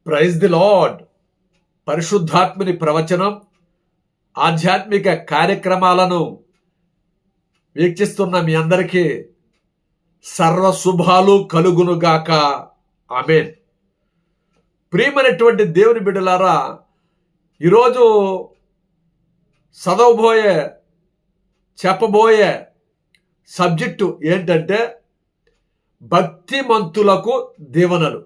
Praise the lord. పరిశుద్ధాత్మని ప్రవచనం, ఆధ్యాత్మిక కార్యక్రమాలను వీక్షిస్తున్న మీ అందరికీ సర్వశుభాలు కలుగునుగాక. ఆమేన్. ప్రియమైనటువంటి దేవుని బిడ్డలారా, ఈరోజు చెప్పబోయే సబ్జెక్టు ఏంటంటే భక్తిమంతులకు దీవెనలు.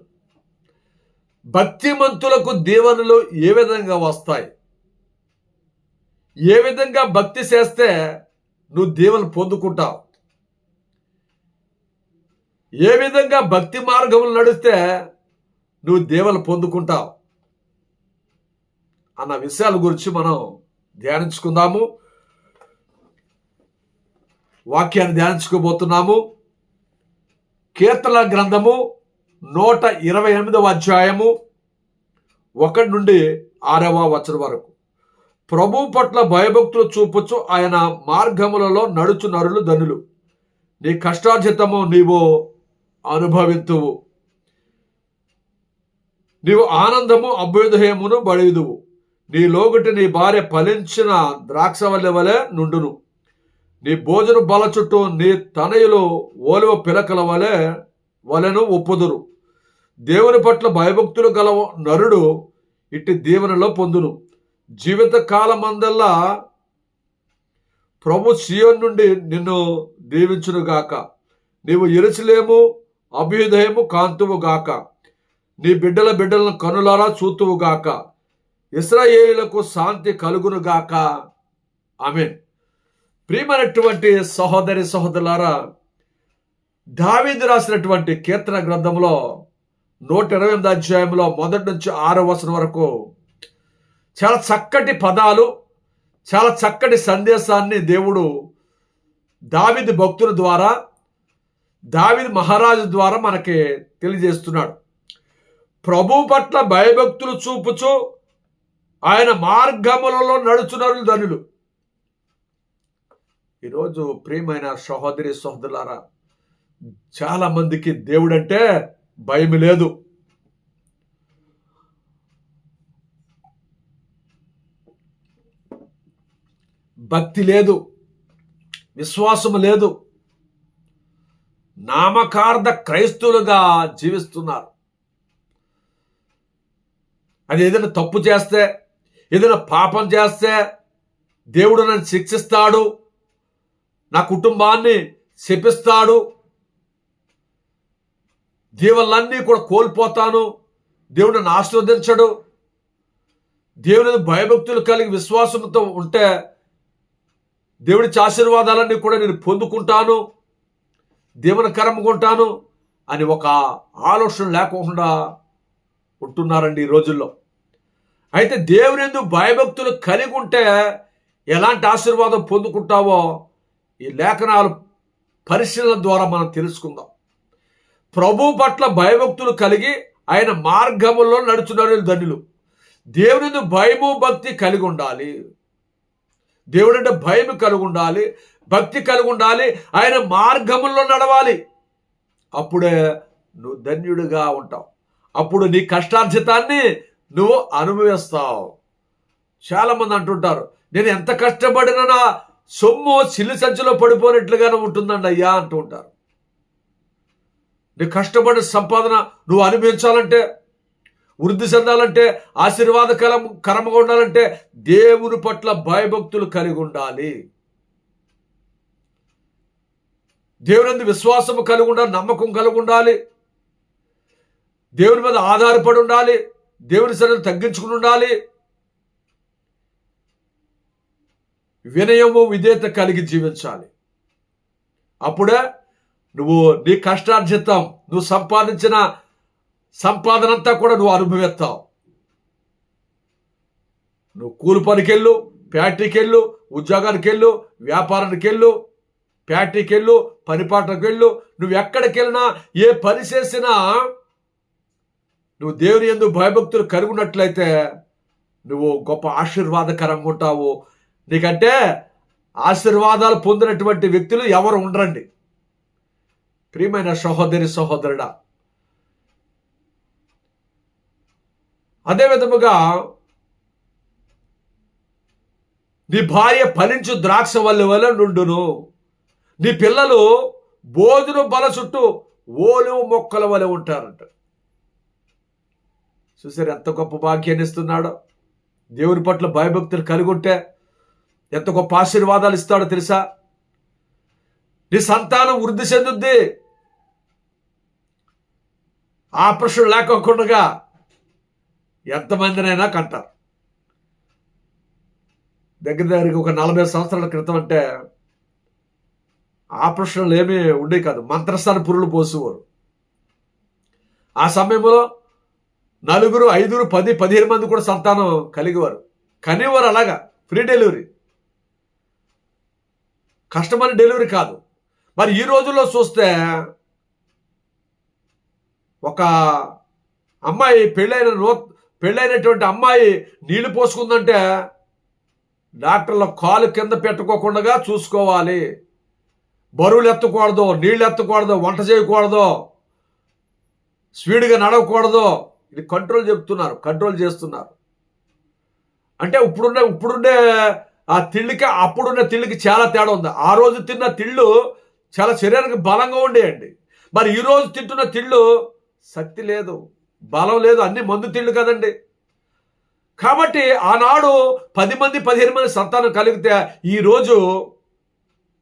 భక్తిమంతులకు దీవెనలు ఏ విధంగా వస్తాయి? ఏ విధంగా భక్తి చేస్తే నువ్వు దీవెనలు పొందుకుంటావు? ఏ విధంగా భక్తి మార్గములు నడిస్తే నువ్వు దీవెనలు పొందుకుంటావు అన్న విషయాల గురించి మనం ధ్యానించుకుందాము. వాక్యాన్ని ధ్యానించుకోబోతున్నాము. కీర్తనల గ్రంథము 128వ అధ్యాయము 1 నుండి 6వ వచనం వరకు. ప్రభు పట్ల భయభక్తులు చూపుచు ఆయన మార్గములలో నడుచు నరులు ధనులు. నీ కష్టార్జితము నీవు అనుభవింతువు. నీవు ఆనందము అభ్యుదయమును బడిదువు. నీ లోగటి నీ భార్య ఫలించిన ద్రాక్షవల్లి వలె నుండును. నీ భోజన బల చుట్టూ నీ తనయులు ఓలువ పిలకల వలెను ఒప్పుదురు. దేవుని పట్ల భయభక్తులు గల నరుడు ఇట్టి దీవెనలో పొందును. జీవిత కాలమందల్లా ప్రభు సియోను నుండి నిన్ను దీవించునుగాక. నీవు యెరూషలేము అభ్యుదయము కాంతువుగాక. నీ బిడ్డలను కనులారా చూతువుగాక. ఇశ్రాయేలులకు శాంతి కలుగునుగాక. ఆమేన్. ప్రియమైనటువంటి సహోదరి సహోదరులారా, దావీదు రాసినటువంటి కీర్తన గ్రంథంలో 128వ అధ్యాయంలో 1 నుంచి 6వ వచనం వరకు చాలా చక్కటి పదాలు, చాలా చక్కటి సందేశాన్ని దేవుడు దావీదు భక్తుల ద్వారా, దావీదు మహారాజు ద్వారా మనకి తెలియజేస్తున్నాడు. ప్రభు పట్ల భయభక్తులు చూపుచు ఆయన మార్గములలో నడుచునరులు ధనులు. ఈరోజు ప్రియమైన సహోదరి సహోదరులారా, చాలా మందికి దేవుడంటే భయం లేదు. భక్తి లేదు, విశ్వాసము లేదు. నామకార్థ క్రైస్తవులుగా జీవిస్తున్నారు. అది ఏదైనా తప్పు చేస్తే, ఏదైనా పాపం చేస్తే దేవుడు నన్ను శిక్షిస్తాడు, నా కుటుంబాన్ని శపిస్తాడు, దీవెనలన్నీ కూడా కోల్పోతాను, దేవుడు నన్ను ఆశీర్వదించడు. దేవుని భయభక్తులు కలిగి విశ్వాసంతో ఉంటే దేవుడి ఆశీర్వాదాలన్నీ కూడా నేను పొందుకుంటాను, దీవెనకరంగా ఉంటాను అని ఒక ఆలోచన లేకుండా ఉంటున్నారండి ఈ రోజుల్లో. అయితే దేవుని యందు భయభక్తులు కలిగి ఉంటే ఎలాంటి ఆశీర్వాదం పొందుకుంటావో ఈ లేఖనాలు పరిశీలన ద్వారా మనం తెలుసుకుందాం. ప్రభు పట్ల భయభక్తులు కలిగి ఆయన మార్గముల్లో నడుచునరులు ధన్యులు. దేవుని యందు భయము భక్తి కలిగి ఉండాలి. దేవుడు అంటే భయం కలిగి ఉండాలి, భక్తి కలిగి ఉండాలి, ఆయన మార్గముల్లో నడవాలి. అప్పుడే నువ్వు ధన్యుడిగా ఉంటావు. అప్పుడు నీ కష్టార్జితాన్ని నువ్వు అనుభవిస్తావు. చాలామంది అంటుంటారు, నేను ఎంత కష్టపడినా నా సొమ్ము చిల్లి సంచిలో పడిపోయినట్లుగానే ఉంటుందండి అయ్యా అంటూ ఉంటారు. నీ కష్టపడిన సంపాదన నువ్వు అనుభవించాలంటే, వృద్ధి చెందాలంటే, ఆశీర్వాదకరంగా ఉండాలంటే దేవుని పట్ల భయభక్తులు కలిగి ఉండాలి. దేవుని విశ్వాసము కలిగి ఉండాలి, నమ్మకం కలిగి ఉండాలి, దేవుని మీద ఆధారపడి ఉండాలి, దేవుని సన్నిధిని తగ్గించుకుని ఉండాలి, వినయము విధేయత కలిగి జీవించాలి. అప్పుడే నువ్వు నీ కష్టార్జితం, నువ్వు సంపాదించిన సంపాదనంతా కూడా నువ్వు అనుభవిస్తావు. నువ్వు కూలి పనికి వెళ్ళు, ఫ్యాక్టరీకి వెళ్ళు, ఉద్యోగానికి వెళ్ళు, వ్యాపారానికి వెళ్ళు, ఫ్యాక్టరీకి వెళ్ళు, పనిపాటకు వెళ్ళు, నువ్వు ఎక్కడికి వెళ్ళినా ఏ పని చేసినా నువ్వు దేవుని యందు భయభక్తులు కలిగి ఉన్నట్లయితే నువ్వు గొప్ప ఆశీర్వాదకరంగా ఉంటావు. నీకంటే ఆశీర్వాదాలు పొందినటువంటి వ్యక్తులు ఎవరు ఉండరండి. ప్రియమైన సహోదరి సహోదరుడా, అదే విధముగా నీ భార్య ఫలించు ద్రాక్ష వల్లి వల్ల నుండును, నీ పిల్లలు బోధును బల చుట్టూ ఓలువ మొక్కల వలె ఉంటారంట. చూసారు ఎంత గొప్ప భాగ్యాన్ని ఇస్తున్నాడో. దేవుని పట్ల భయభక్తులు కలిగి ఉంటే ఎంత గొప్ప ఆశీర్వాదాలు ఇస్తాడో తెలుసా. నీ సంతానం వృద్ధి చెందుద్ది. ఆపరేషన్ లేకోకుండా ఎంతమందినైనా కంటారు. దగ్గరికి ఒక 40 సంవత్సరాల క్రితం అంటే ఆపరేషన్లు ఏమీ ఉండే కాదు, మంత్రస్థాన పురులు పోసేవారు. ఆ సమయంలో 4, 5, 10, 15 మంది కూడా సంతానం కలిగేవారు, కనేవారు. అలాగా ఫ్రీ డెలివరీ, కష్టమైన డెలివరీ కాదు. మరి ఈ రోజుల్లో చూస్తే ఒక అమ్మాయి పెళ్ళైనటువంటి అమ్మాయి నీళ్లు పోసుకుందంటే డాక్టర్ల కాలు కింద పెట్టుకోకుండా చూసుకోవాలి. బరువులు ఎత్తకూడదు, నీళ్ళు ఎత్తకూడదు, వంట చేయకూడదు, స్పీడ్గా నడవకూడదు. ఇది కంట్రోల్ చేస్తున్నారు. అంటే ఇప్పుడుండే ఆ తిళ్ళకి అప్పుడున్న తిళ్ళకి చాలా తేడా ఉంది. ఆ రోజు తిన్న తిళ్ళు చాలా శరీరానికి బలంగా ఉండేయండి. మరి ఈరోజు తింటున్న తిళ్ళు శక్తి లేదు, బలం లేదు, అన్ని మందు తిళ్ళు కదండి. కాబట్టి ఆనాడు 10 మంది 15 మంది సంతానం కలిగితే ఈరోజు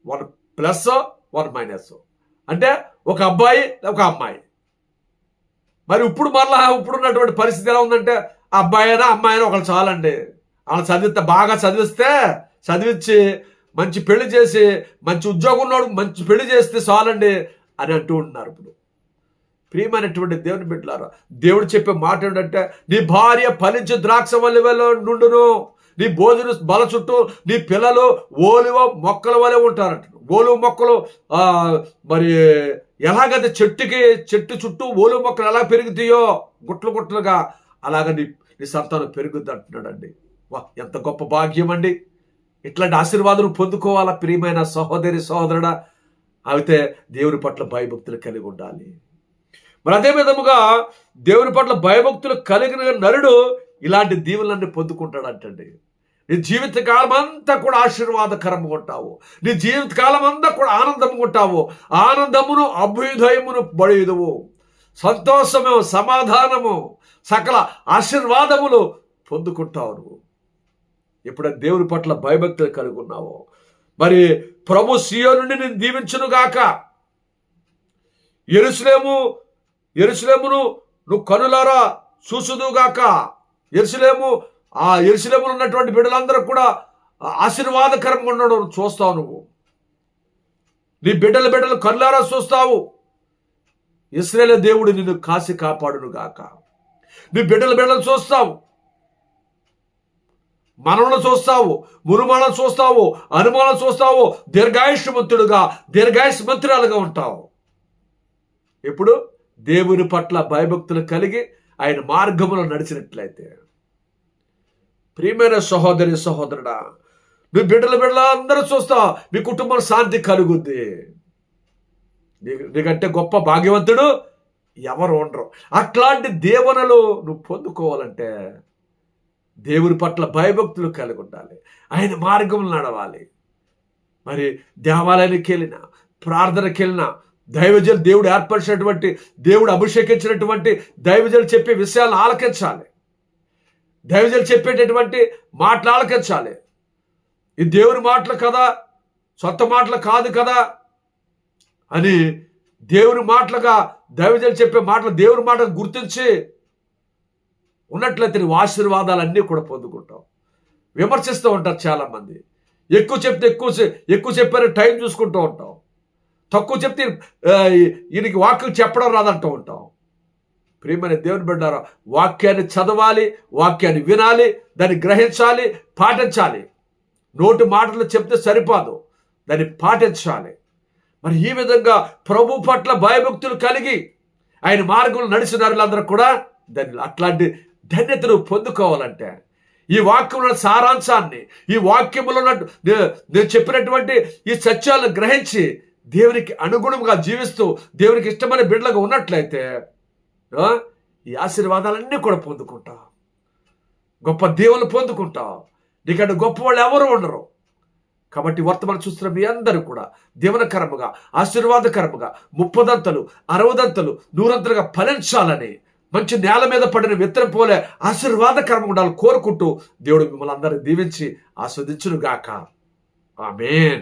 1+, 1-, అంటే ఒక అబ్బాయి ఒక అమ్మాయి. మరి ఇప్పుడున్నటువంటి పరిస్థితి ఎలా ఉందంటే అబ్బాయినా అమ్మాయినా ఒకళ్ళు చాలండి. వాళ్ళు బాగా చదివించి మంచి పెళ్లి చేసి మంచి ఉద్యోగం ఉన్నాడు మంచి పెళ్లి చేస్తే చాలండి అని అంటూ ఉంటున్నారు. ఇప్పుడు ప్రియమైనటువంటి దేవుని బిడ్డలారా, దేవుడు చెప్పే మాట ఏంటంటే నీ భార్య ఫలించు ద్రాక్ష వల్లి వలె నుండును, నీ బోధును బల చుట్టూ నీ పిల్లలు ఓలువ మొక్కల వలె ఉంటారంట. ఓలువ మొక్కలు మరి ఎలాగైతే చెట్టు చుట్టూ ఓలువ మొక్కలు ఎలా పెరుగుతాయో గుట్లుగా అలాగ నీ సంతానం పెరుగుద్ది అంటున్నాడండి. వా, ఎంత గొప్ప భాగ్యం అండి. ఇట్లాంటి ఆశీర్వాదాలు పొందుకోవాలా ప్రియమైన సహోదరి సహోదరుడా. అయితే దేవుని పట్ల భయభక్తులు కలిగి ఉండాలి. మరి అదే విధముగా దేవుని పట్ల భయభక్తులు కలిగిన నరుడు ఇలాంటి దీవులన్నీ పొందుకుంటాడంటండి. నీ జీవితకాలం అంతా కూడా ఆశీర్వాదకరంగా ఉంటావు. నీ జీవితకాలం అంతా కూడా ఆనందంగా ఉంటావు. ఆనందమును అభ్యుదయమును బడిదువు, సంతోషము సమాధానము సకల ఆశీర్వాదములు పొందుకుంటావు నువ్వు ఎప్పుడైతే దేవుని పట్ల భయభక్తులు కలిగి ఉన్నావో. మరి ప్రభు సీయోను నుండి నేను దీవించునుగాక, యెరూషలేమును నువ్వు కనులారా చూసుదుగాక. యెరూషలేములో ఉన్నటువంటి బిడ్డలందరూ కూడా ఆశీర్వాదకరంగా ఉండడం చూస్తావు. నువ్వు నీ బిడ్డలు కనులారా చూస్తావు. ఇశ్రాయేలు దేవుడు నిన్ను కాసి కాపాడునుగాక. నీ బిడ్డలు చూస్తావు, మనలను చూస్తావు, మునుమాలను చూస్తావు, అనుమానం చూస్తావు. దీర్ఘాయుష్మంతురాలుగా ఉంటావు. ఎప్పుడు దేవుని పట్ల భయభక్తులు కలిగి ఆయన మార్గములో నడిచినట్లయితే. ప్రియమైన సహోదరి సహోదరుడా, మీ బిడ్డల అందరూ చూస్తావు, మీ కుటుంబం శాంతి కలుగుద్ది. నీకంటే గొప్ప భాగ్యవంతుడు ఎవరు ఉండరు. అట్లాంటి దీవెనలు నువ్వు పొందుకోవాలంటే దేవుని పట్ల భయభక్తులు కలిగి ఉండాలి, ఆయన మార్గంలో నడవాలి. మరి దేవాలయానికి వెళ్ళినా ప్రార్థనకి వెళ్ళినా దైవజనులు దేవుడు ఏర్పరిచినటువంటి దేవుడు అభిషేకించినటువంటి దైవజనులు చెప్పే విషయాలను ఆలకించాలి. దైవజనులు చెప్పేటటువంటి మాటలు ఆలకించాలి. ఈ దేవుని మాటలు కదా, సొంత మాటలు కాదు కదా అని దేవుని మాటలుగా దైవజనులు చెప్పే మాటలు దేవుని మాటలు గుర్తించి ఉన్నట్లయితే నువ్వు ఆశీర్వాదాలన్నీ కూడా పొందుకుంటావు. విమర్శిస్తూ ఉంటారు చాలామంది. ఎక్కువ చెప్తే ఎక్కువ చెప్పారని టైం చూసుకుంటూ ఉంటావు. తక్కువ చెప్తే ఈయనకి వాక్యం చెప్పడం రాదంటూ ఉంటాం. ప్రియమైన దేవుని బిడ్డారా, వాక్యాన్ని చదవాలి, వాక్యాన్ని వినాలి, దాన్ని గ్రహించాలి, పాటించాలి. నోటి మాటలు చెప్తే సరిపోదు, దాన్ని పాటించాలి. మరి ఈ విధంగా ప్రభు పట్ల భయభక్తులు కలిగి ఆయన మార్గంలో నడిచిన వారందరూ కూడా అట్లాంటి ధన్యతను పొందుకోవాలంటే ఈ వాక్యంలో సారాంశాన్ని, ఈ వాక్యములో నేను చెప్పినటువంటి ఈ సత్యాలను గ్రహించి దేవునికి అనుగుణంగా జీవిస్తూ దేవునికి ఇష్టమైన బిడ్డలుగా ఉన్నట్లయితే ఈ ఆశీర్వాదాలన్నీ కూడా పొందుకుంటాం. గొప్ప దేవుని పొందుకుంటావు. నీకంటే గొప్ప వాళ్ళు ఎవరు ఉండరు. కాబట్టి వర్తమానం చూస్తున్న మీ అందరూ కూడా దీవెనకరముగా, ఆశీర్వాదకరముగా 30దంతలు, 60దంతలు, 100ంతలుగా ఫలించాలని, మంచి నేల మీద పడిన విత్తనం పోలే ఆశీర్వాదకరంగా ఉండాలని కోరుకుంటూ దేవుడు మిమ్మల్ని అందరినీ దీవించి ఆస్వాదించును గాక. ఆమేన్.